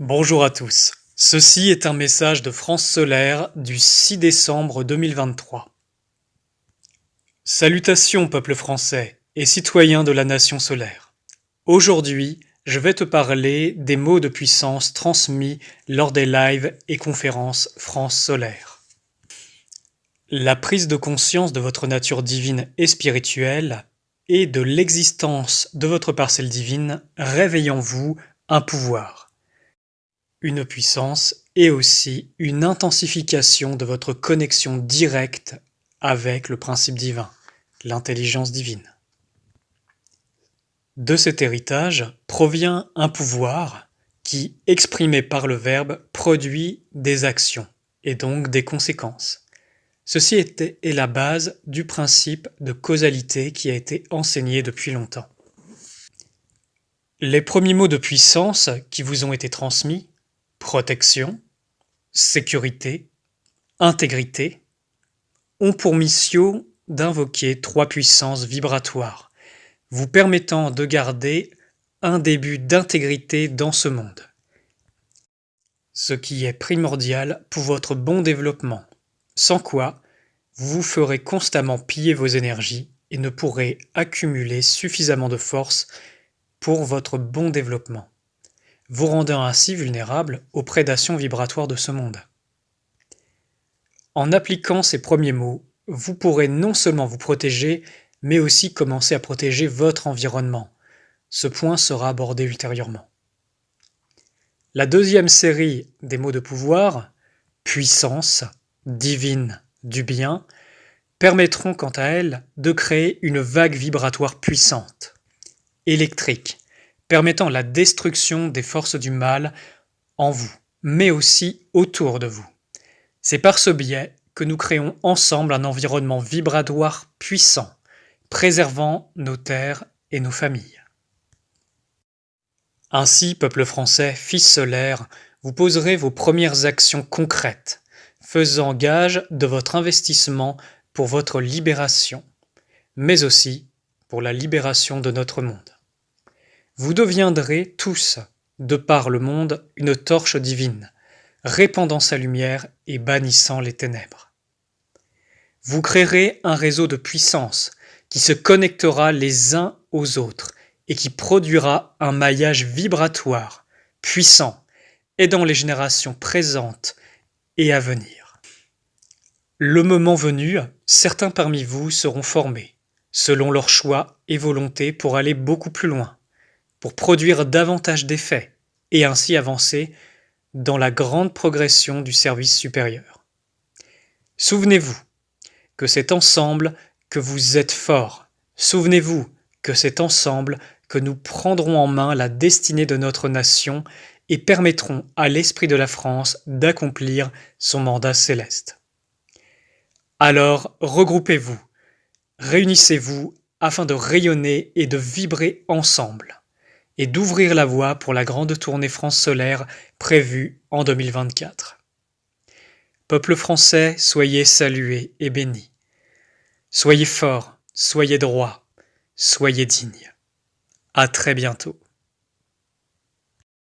Bonjour à tous. Ceci est un message de France Solaire du 6 décembre 2023. Salutations peuple français et citoyens de la nation solaire. Aujourd'hui, je vais te parler des mots de puissance transmis lors des lives et conférences France Solaire. La prise de conscience de votre nature divine et spirituelle et de l'existence de votre parcelle divine réveille en vous un pouvoir, une puissance et aussi une intensification de votre connexion directe avec le principe divin, l'intelligence divine. De cet héritage provient un pouvoir qui, exprimé par le verbe, produit des actions et donc des conséquences. Ceci est la base du principe de causalité qui a été enseigné depuis longtemps. Les premiers mots de puissance qui vous ont été transmis: protection, sécurité, intégrité, ont pour mission d'invoquer trois puissances vibratoires, vous permettant de garder un début d'intégrité dans ce monde, ce qui est primordial pour votre bon développement, sans quoi vous vous ferez constamment piller vos énergies et ne pourrez accumuler suffisamment de force pour votre bon développement, vous rendant ainsi vulnérable aux prédations vibratoires de ce monde. En appliquant ces premiers mots, vous pourrez non seulement vous protéger, mais aussi commencer à protéger votre environnement. Ce point sera abordé ultérieurement. La deuxième série des mots de pouvoir, puissance, divine, du bien, permettront quant à elles de créer une vague vibratoire puissante, électrique, permettant la destruction des forces du mal en vous, mais aussi autour de vous. C'est par ce biais que nous créons ensemble un environnement vibratoire puissant, préservant nos terres et nos familles. Ainsi, peuple français, fils solaire, vous poserez vos premières actions concrètes, faisant gage de votre investissement pour votre libération, mais aussi pour la libération de notre monde. Vous deviendrez tous, de par le monde, une torche divine, répandant sa lumière et bannissant les ténèbres. Vous créerez un réseau de puissance qui se connectera les uns aux autres et qui produira un maillage vibratoire, puissant, aidant les générations présentes et à venir. Le moment venu, certains parmi vous seront formés, selon leur choix et volonté, pour aller beaucoup plus loin, pour produire davantage d'effets et ainsi avancer dans la grande progression du service supérieur. Souvenez-vous que c'est ensemble que vous êtes forts. Souvenez-vous que c'est ensemble que nous prendrons en main la destinée de notre nation et permettrons à l'esprit de la France d'accomplir son mandat céleste. Alors, regroupez-vous, réunissez-vous afin de rayonner et de vibrer ensemble, et d'ouvrir la voie pour la grande tournée France Solaire prévue en 2024. Peuple français, soyez salués et bénis. Soyez forts, soyez droits, soyez dignes. À très bientôt.